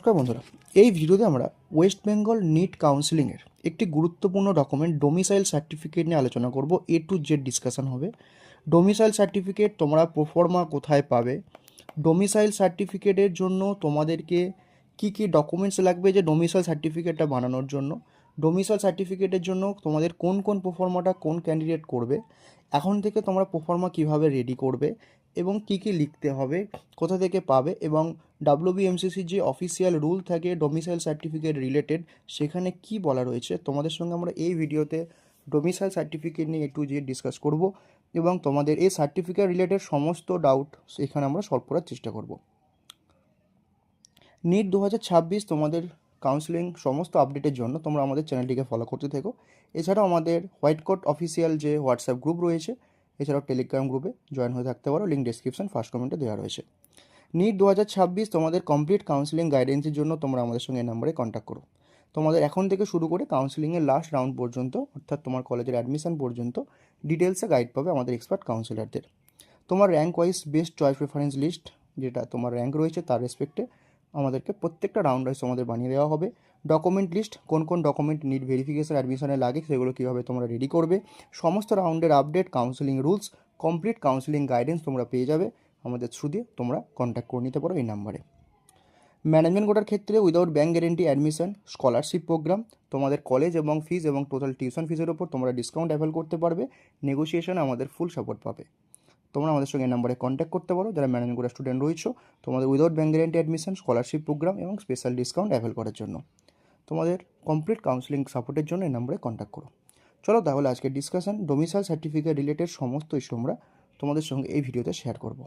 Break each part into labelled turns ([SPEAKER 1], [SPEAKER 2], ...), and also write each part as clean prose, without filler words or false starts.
[SPEAKER 1] নমস্কার বন্ধুরা, এই ভিডিওতে আমরা ওয়েস্ট বেঙ্গল নিট কাউন্সিলিংয়ের একটি গুরুত্বপূর্ণ ডকুমেন্ট ডোমিসাইল সার্টিফিকেট নিয়ে আলোচনা করব। এ টু জেড ডিসকাশন হবে। ডোমিসাইল সার্টিফিকেট তোমরা প্রোফর্মা কোথায় পাবে, ডোমিসাইল সার্টিফিকেটের জন্য তোমাদেরকে কি কি ডকুমেন্টস লাগবে যে ডোমিসাইল সার্টিফিকেটটা বানানোর জন্য, ডোমিসাইল সার্টিফিকেটের জন্য তোমাদের কোন কোন প্রোফর্মাটা কোন ক্যান্ডিডেট করবে, এখন থেকে তোমরা প্রোফর্মা কীভাবে রেডি করবে এবং কি কি লিখতে হবে, কোথা থেকে পাবে, এবং ডাব্লিউবিএমসিসির যে অফিসিয়াল রুল থাকে ডোমিসাইল সার্টিফিকেট রিলেটেড সেখানে কি বলা রয়েছে তোমাদের সঙ্গে আমরা এই ভিডিওতে ডোমিসাইল সার্টিফিকেট নিয়ে একটু যে ডিসকাস করব এবং তোমাদের এই সার্টিফিকেট রিলেটেড সমস্ত ডাউট এখানে আমরা সলভ করার চেষ্টা করব। নিট 2026 তোমাদের কাউন্সিলিং সমস্ত আপডেটের জন্য তোমরা আমাদের চ্যানেলটিকে ফলো করতে থেকো। এছাড়াও আমাদের হোয়াইট কোট অফিসিয়াল যে হোয়াটসঅ্যাপ গ্রুপ রয়েছে, এছাড়াও টেলিগ্রাম গ্রুপে জয়েন হয়ে থাকতে পারো, লিঙ্ক ডেসক্রিপশন ফার্স্ট কমেন্টে দেওয়া রয়েছে। নিট 2026 তোমাদের কমপ্লিট কাউন্সিলিং গাইডেন্সের জন্য তোমরা আমাদের সঙ্গে এই নাম্বারে কন্ট্যাক্ট করো। তোমাদের এখন থেকে শুরু করে কাউন্সিলিংয়ের লাস্ট রাউন্ড পর্যন্ত, অর্থাৎ তোমার কলেজের অ্যাডমিশন পর্যন্ত ডিটেলসে গাইড পাবে আমাদের এক্সপার্ট কাউন্সিলারদের। তোমার rank wise best choice preference list, যেটা তোমার র্যাঙ্ক রয়েছে তার রেসপেক্টে আমাদেরকে প্রত্যেকটা রাউন্ড ওয়াইজ আমাদের বানিয়ে দেওয়া হবে। ডকুমেন্ট লিস্ট, কোন কোন ডকুমেন্ট নিট ভেরিফিকেশন অ্যাডমিশনে লাগে সেগুলো কীভাবে তোমরা রেডি করবে, সমস্ত রাউন্ডের update, counselling rules, complete counselling guidance তোমরা পেয়ে যাবে আমাদের থ্রু দিয়ে। তোমরা কন্ট্যাক্ট করে নিতে পারো এই নাম্বারে। ম্যানেজমেন্ট কোটার ক্ষেত্রে without bank guarantee admission scholarship program, তোমাদের কলেজ এবং ফিস এবং টোটাল টিউশন ফিসের ওপর তোমরা ডিসকাউন্ট অ্যাভেল করতে পারবে। নেগোসিয়েশনে আমাদের ফুল সাপোর্ট পাবে। তোমরা আমাদের সঙ্গে এই নাম্বারে কন্ট্যাক্ট করতে পারো যারা ম্যানেজমেন্ট কোটার স্টুডেন্ট রয়েছে, তোমাদের without bank guarantee admission scholarship program এবং স্পেশাল ডিসকাউন্ট অ্যাভেল করার জন্য। তোমাদের কমপ্লিট কাউন্সিলিং সাপোর্টের জন্য এই নাম্বারে কন্ট্যাক্ট করো। চলো তাহলে আজকের ডিসকাশন ডোমিসাইল সার্টিফিকেট রিলেটেড সমস্ত ইস্যু আমরা তোমাদের সঙ্গে এই ভিডিওতে শেয়ার করব।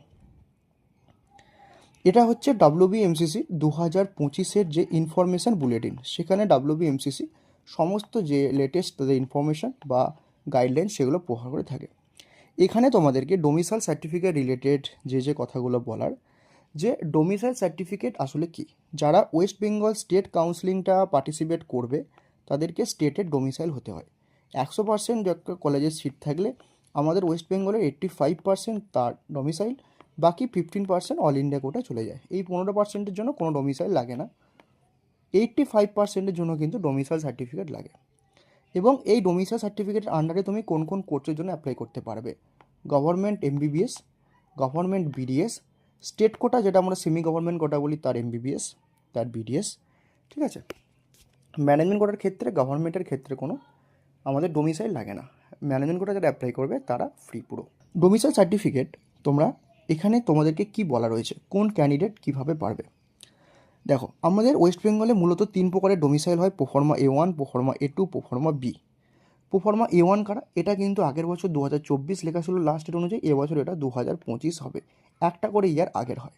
[SPEAKER 1] এটা হচ্ছে ডাব্লিউবিএমসিসি 2025-এর যে ইনফরমেশান বুলেটিন, সেখানে ডাব্লিউবিএমসিসি সমস্ত যে লেটেস্ট তাদের ইনফরমেশান বা গাইডলাইন সেগুলো প্রভাব করে থাকে। এখানে তোমাদেরকে ডোমিসাইল সার্টিফিকেট রিলেটেড যে কথাগুলো বলার, যে ডোমিসাইল সার্টিফিকেট আসলে কি, যারা ওয়েস্ট বেঙ্গল স্টেট কাউন্সিলিংটা পার্টিসিপেট করবে তাদেরকে স্টেটের ডোমিসাইল হতে হয়। 100% কলেজের সিট থাকলে আমাদের ওয়েস্ট বেঙ্গলের 85% তার ডোমিসাইল, বাকি 15% অল ইন্ডিয়া কোটায় চলে যায়। এই 15%-এর জন্য কোনো ডোমিসাইল লাগে না, 85%-এর জন্য কিন্তু ডোমিসাইল সার্টিফিকেট লাগে। এবং এই ডোমিসাইল সার্টিফিকেটের আন্ডারে তুমি কোন কোন কোর্সের জন্য অ্যাপ্লাই করতে পারবে, government MBBS, government BDS, state quota যেটা আমরা সেমি গভর্নমেন্ট কোটা বলি তার এমবিবিএস, তার বিডিএস, ঠিক আছে। ম্যানেজমেন্ট কোটার ক্ষেত্রে, গভর্নমেন্টের ক্ষেত্রে কোনো আমাদের ডোমিসাইল লাগে না। ম্যানেজমেন্ট কোটা যারা অ্যাপ্লাই করবে তারা ফ্রি পুরো। ডোমিসাইল সার্টিফিকেট তোমরা এখানে তোমাদেরকে কি বলা রয়েছে, কোন ক্যান্ডিডেট কিভাবে পারবে। দেখো, আমাদের ওয়েস্ট বেঙ্গলে মূলত 3 প্রকারের ডোমিসাইল হয়, proforma A1, proforma A2, proforma B। Proforma A1 কারা, এটা কিন্তু আগের বছর 2024 লেখা ছিল লাস্ট ডেট অনুযায়ী, এবছর এটা 2025 হবে, একটা করে ইয়ার আগের হয়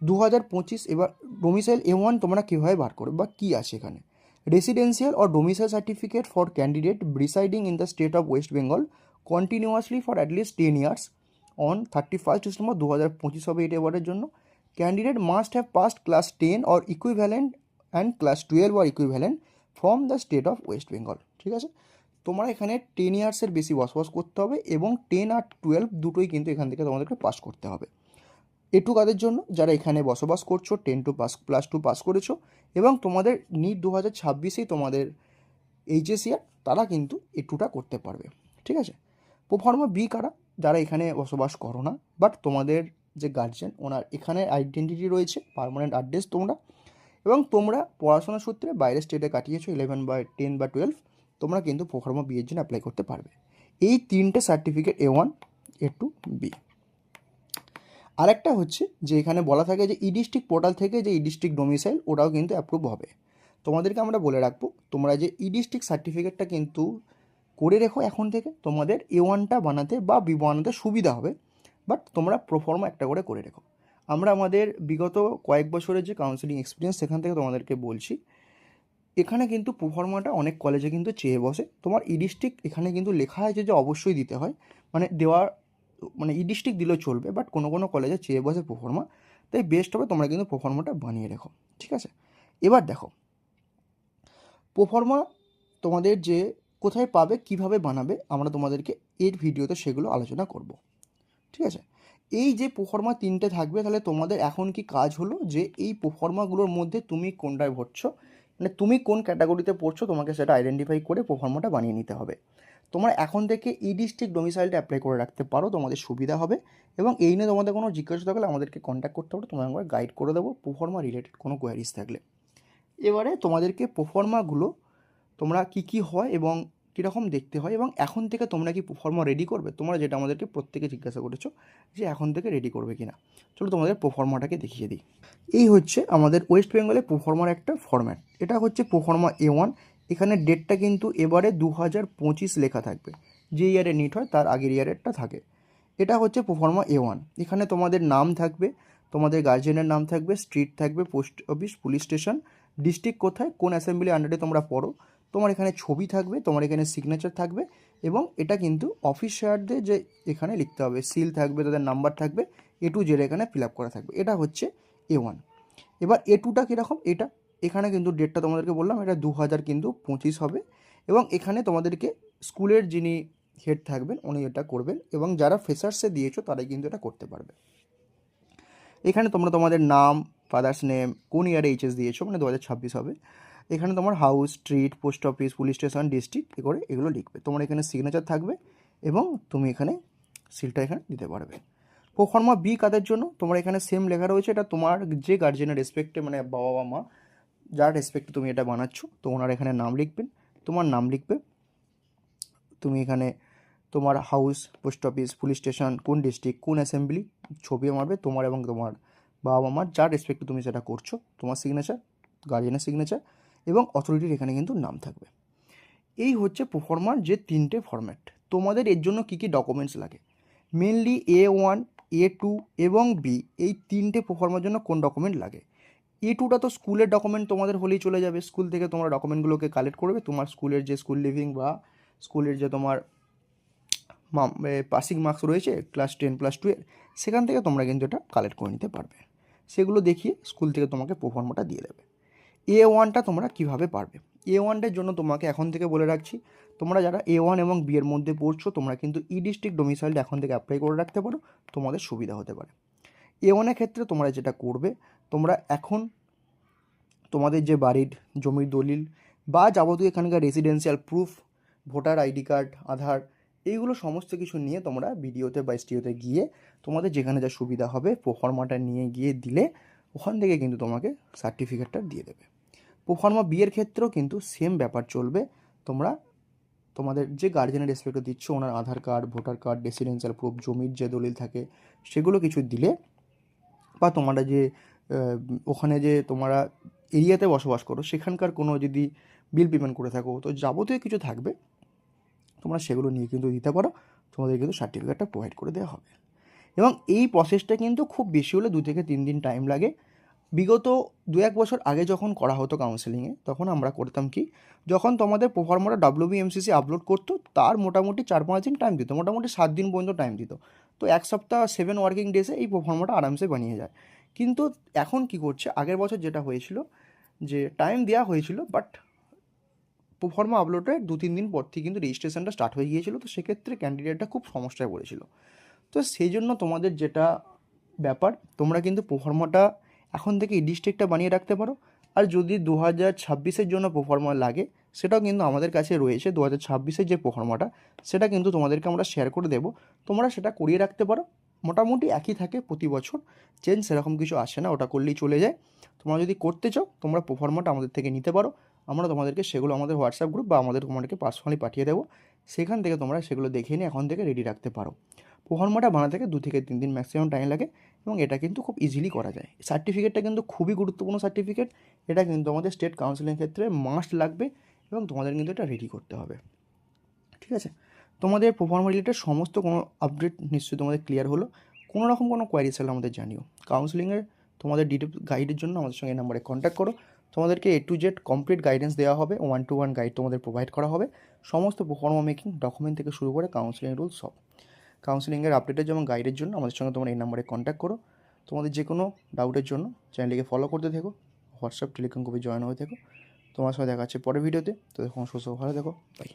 [SPEAKER 1] 2025। এবার ডোমিসাইল A1 তোমরা কীভাবে বার করবে বা কী আছে এখানে, residential or domicile certificate for candidate residing in the state of West Bengal continuously for at least 10 years on 31 December 2025 হবে এটা এবারের জন্য। Candidate must have passed class 10 or equivalent and class 12 or equivalent from the state of West Bengal, ঠিক আছে। তোমরা এখানে 10 ইয়ার্সের বেশি বসবাস করতে হবে এবং 10 আর 12 দুটোই কিন্তু এখান থেকে তোমাদেরকে পাস করতে হবে। এটু কাদের জন্য, যারা এখানে বসবাস করছো, 10 টু পাস +2 পাস করেছো এবং তোমাদের নিট 2026-এই তোমাদের এইচএসিআর, তারা কিন্তু এটুটা করতে পারবে, ঠিক আছে। প্রোফর্মা বি কারা, যারা এখানে বসবাস করো না বাট তোমাদের যে গার্জেন ওনার এখানে আইডেন্টিটি রয়েছে, পার্মানেন্ট অ্যাড্রেস তোমরা, এবং তোমরা পড়াশোনার সূত্রে বাইরে স্টেটে কাটিয়েছো 11 বা 10 বা 12, তোমরা কিন্তু প্রোফর্মা বি এর জন্য অ্যাপ্লাই করতে পারবে। এই 3টে সার্টিফিকেট A1, A2, B। আরেকটা হচ্ছে যে এখানে বলা থাকে যে ডিস্ট্রিক্ট পোর্টাল থেকে যে ডিস্ট্রিক্ট ডোমিসাইল ওটাও কিন্তু অ্যাপ্রুভ হবে। তোমাদেরকে আমরা বলে রাখবো, তোমরা যে ডিস্ট্রিক্ট সার্টিফিকেটটা কিন্তু করে রেখো এখন থেকে, তোমাদের A1টা বানাতে বা B বানাতে সুবিধা হবে, বাট তোমরা প্রোফর্মা একটা করে রেখো। আমরা আমাদের বিগত কয়েক বছরের যে কাউন্সিলিং এক্সপিরিয়েন্স সেখান থেকে তোমাদেরকে বলছি, এখানে কিন্তু প্রোফর্মাটা অনেক কলেজে কিন্তু চেয়ে বসে। তোমার ডিস্ট্রিক্ট এখানে কিন্তু লেখা আছে যে অবশ্যই দিতে হয়, মানে দেওয়ার মানে ডিস্ট্রিক্ট দিলেও চলবে, বাট কোনো কোনো কলেজে চেয়ে বসে প্রোফর্মা, তাই বেস্ট হবে তোমরা কিন্তু প্রোফর্মাটা বানিয়ে রেখো, ঠিক আছে। এবার দেখো, প্রোফর্মা তোমাদের যে কোথায় পাবে, কিভাবে বানাবে, আমরা তোমাদেরকে এর ভিডিওতে সেগুলো আলোচনা করব, ঠিক আছে। এই যে প্রোফর্মা 3টে থাকবে, তাহলে তোমাদের এখন কি কাজ হলো যে এই প্রোফর্মাগুলোর মধ্যে তুমি কোনটায় ভরছো, মানে তুমি কোন ক্যাটাগরিতে পড়ছো তোমাকে সেটা আইডেন্টিফাই করে প্রোফর্মাটা বানিয়ে নিতে হবে। তোমরা এখন থেকে ই ডিস্ট্রিক্ট ডোমিসাইলটা অ্যাপ্লাই করে রাখতে পারো, তোমাদের সুবিধা হবে। এবং এই নিয়ে তোমাদের কোনো জিজ্ঞাসা থাকলে আমাদেরকে কন্ট্যাক্ট করতে পারো, তোমাদের আমরা গাইড করে দেবো প্রোফর্মা রিলেটেড কোনো কোয়ারিজ থাকলে। এবারে তোমাদেরকে প্রোফর্মাগুলো তোমরা কী হয় এবং কীরকম দেখতে হয়, এবং এখন থেকে তোমরা কি প্রোফর্মা রেডি করবে, তোমরা যেটা আমাদেরকে প্রত্যেকে জিজ্ঞাসা করেছো যে এখন থেকে রেডি করবে কি না। চলো তোমাদের প্রোফর্মাটাকে দেখিয়ে দিই। এই হচ্ছে আমাদের ওয়েস্ট বেঙ্গলে প্রোফর্মার একটা ফরম্যাট। এটা হচ্ছে প্রোফর্মা A1। এখানে ডেটটা কিন্তু এবারে 2025 লেখা থাকবে, যে ইয়ারে নিট হয় তার আগের ইয়ারেরটা থাকে। এটা হচ্ছে প্রোফর্মা A1। এখানে তোমাদের নাম থাকবে, তোমাদের গার্জিয়ানের নাম থাকবে, স্ট্রিট থাকবে, post office, police station, district কোথায়, কোন অ্যাসেম্বলি আন্ডারে তোমরা পড়ো, তোমার এখানে ছবি থাকবে, তোমার এখানে সিগনেচার থাকবে, এবং এটা কিন্তু অফিসারদের যে এখানে লিখতে হবে, সিল থাকবে, তাদের নাম্বার থাকবে, A to Z এখানে ফিল আপ করা থাকবে। এটা হচ্ছে A1। এবার A2টা কীরকম, এখানে কিন্তু ডেটটা তোমাদেরকে বললাম, এটা 2025 হবে। এবং এখানে তোমাদেরকে স্কুলের যিনি হেড থাকবেন উনি এটা করবেন, এবং যারা ফ্রেশার্সে দিয়েছো তারাই কিন্তু এটা করতে পারবে। এখানে তোমরা তোমাদের নাম, ফাদার্স নেম, কোন ইয়ারে এইচএস দিয়েছো, মানে 2026 হবে। এখানে তোমার house, street, post office, police station, district করে এগুলো লিখবে। তোমার এখানে সিগনেচার থাকবে এবং তুমি এখানে সিলটা এখানে দিতে পারবে। প্রোফর্মা বি কাদের জন্য, তোমার এখানে সেম লেখা রয়েছে, এটা তোমার যে গার্জেনের রেসপেক্টে, মানে বাবা বা মা যার রেসপেক্টে তুমি এটা বানাচ্ছ, তো ওনার এখানে নাম লিখবেন, তোমার নাম লিখবে, তুমি এখানে তোমার house, post office, police station, কোন ডিস্ট্রিক্ট, কোন অ্যাসেম্বলি ছবি মারবে তোমার এবং তোমার বাবা মার যার রেসপেক্টে তুমি সেটা করছো, তোমার সিগনেচার, গার্জিয়ানের সিগনেচার এবং অথরিটির এখানে কিন্তু নাম থাকবে। এই হচ্ছে প্রোফর্মার যে 3টে ফরম্যাট। তোমাদের এর জন্য কী কী ডকুমেন্টস লাগে, মেনলি A1, A2 এবং বি, এই 3টে প্রোফর্মার জন্য কোন ডকুমেন্ট লাগে। A2টা তো স্কুলের ডকুমেন্ট তোমাদের হলেই চলে যাবে, স্কুল থেকে তোমরা ডকুমেন্টগুলোকে কালেক্ট করবে, তোমার স্কুলের যে স্কুল লিভিং বা স্কুলের যে তোমার পাসিং মার্কস রয়েছে ক্লাস 10+2 সেখান থেকে তোমরা কিন্তু এটা কালেক্ট করে নিতে পারবে। সেগুলো দেখিয়ে স্কুল থেকে তোমাকে প্রোফর্মাটা দিয়ে দেবে। A1টা তোমরা কিভাবে পারবে, A1টার জন্য তোমাকে এখন থেকে বলে রাখছি, তোমরা যারা A1 এবং বি এর মধ্যে পড়ছো তোমরা কিন্তু ই ডিস্ট্রিক্ট ডোমিসাইলটা এখন থেকে অ্যাপ্লাই করে রাখতে পারো, তোমাদের সুবিধা হতে পারে। A1-এর ক্ষেত্রে তোমরা যেটা করবে, তোমরা এখন তোমাদের যে বাড়ির জমির দলিল বা যাবতীয় এখানকার residential proof, voter ID card, Aadhaar, এইগুলো সমস্ত কিছু নিয়ে তোমরা বিডিওতে বা এসটিওতে গিয়ে তোমাদের যেখানে যা সুবিধা হবে প্রোফর্মাটা নিয়ে গিয়ে দিলে ওখান থেকে কিন্তু তোমাকে সার্টিফিকেটটা দিয়ে দেবে। প্রোফর্মা বিয়ের ক্ষেত্রেও কিন্তু সেম ব্যাপার চলবে, তোমরা তোমাদের যে গার্জেনের রেসপেক্টে দিচ্ছ ওনার Aadhaar card, voter card, residential proof, জমির যে দলিল থাকে সেগুলো কিছু দিলে, বা তোমরা যে ওখানে যে তোমরা এরিয়াতে বসবাস করো সেখানকার কোনো যদি বিল পেমেন্ট করে থাকো, তো যাবতীয় কিছু থাকবে তোমরা সেগুলো নিয়ে কিন্তু দিতে পারো, তোমাদের কিন্তু সার্টিফিকেটটা প্রোভাইড করে দেওয়া হবে। এবং এই প্রসেসটা কিন্তু খুব বেশি হলে 2 থেকে 3 দিন টাইম লাগে। বিগত 2-1 বছর আগে যখন করা হতো কাউন্সেলিংয়ে, তখন আমরা করতাম কি, যখন তোমাদের প্রোফর্মাটা WBMCC আপলোড করতো তার মোটামুটি 4-5 দিন টাইম দিত, মোটামুটি 7 দিন পর্যন্ত টাইম দিত। তো 1 সপ্তাহ 7 ওয়ার্কিং ডেজে এই প্রোফর্মাটা আরামসে বানিয়ে যায়। কিন্তু এখন কি করছে, আগের বছর যেটা হয়েছিল যে টাইম দেওয়া হয়েছিল, বাট প্রোফর্মা আপলোডের 2-3 দিন পর থেকে কিন্তু রেজিস্ট্রেশনটা স্টার্ট হয়ে গিয়েছিল, তো সেক্ষেত্রে ক্যান্ডিডেটটা খুব সমস্যায় পড়েছিল। তো সেই জন্য তোমাদের যেটা ব্যাপার, তোমরা কিন্তু প্রোফর্মাটা এখন থেকে এই ডিস্ট্রিক্টটা বানিয়ে রাখতে পারো। আর যদি 2026-এর জন্য প্রোফর্মা লাগে সেটাও কিন্তু আমাদের কাছে রয়েছে, 2026-এর যে প্রোফর্মাটা সেটা কিন্তু তোমাদেরকে আমরা শেয়ার করে দেবো, তোমরা সেটা করিয়ে রাখতে পারো। মোটামুটি একই থাকে প্রতি বছর, চেঞ্জ সেরকম কিছু আসে না, ওটা করলেই চলে যায়। তোমরা যদি করতে চাও তোমরা প্রোফর্মাটা আমাদের থেকে নিতে পারো, আমরা তোমাদেরকে সেগুলো আমাদের হোয়াটসঅ্যাপ গ্রুপ বা তোমাদেরকে পার্সোনালি পাঠিয়ে দেবো, সেখান থেকে তোমরা সেগুলো দেখে নিয়ে এখন থেকে রেডি রাখতে পারো। প্রোফর্মাটা বানাতে 2 থেকে 3 দিন ম্যাক্সিমাম টাইম লাগে, এবং এটা কিন্তু খুব ইজিলি করা যায়। সার্টিফিকেটটা কিন্তু খুবই গুরুত্বপূর্ণ সার্টিফিকেট, এটা কিন্তু আমাদের স্টেট কাউন্সিলিং ক্ষেত্রে মাস্ট লাগবে, এবং তোমাদের কিন্তু এটা রেডি করতে হবে। ঠিক আছে, তোমাদের প্রোফর্মা রিলেটেড সমস্ত কোনো আপডেট নিশ্চয়ই তোমাদের ক্লিয়ার হলো। কোনো রকম কোনো কোয়ারিজ হলে আমাদের জানিও। কাউন্সিলিংয়ের তোমাদের ডিটেলস গাইডের জন্য আমাদের সঙ্গে এই নাম্বারে কন্ট্যাক্ট করো, তোমাদেরকে A to Z complete guidance দেওয়া হবে, 1-to-1 গাইড তোমাদের প্রোভাইড করা হবে, সমস্ত প্রোফর্মা মেকিং ডকুমেন্ট থেকে শুরু করে কাউন্সিলিং রুলস সব। কাউন্সিলিংয়ের আপডেটের যেমন গাইডের জন্য আমাদের সঙ্গে তোমরা এই নাম্বারে কন্ট্যাক্ট করো। তোমাদের যে কোনো ডাউটের জন্য চ্যানেলটিকে ফলো করতে থেকো, হোয়াটসঅ্যাপ টেলিগ্রাম গ্রুপে জয়েন হয়ে থেকো। তোমার সাথে দেখা হচ্ছে পরের ভিডিওতে, তো দেখো সুস্থ ভালো থেকো, বাই।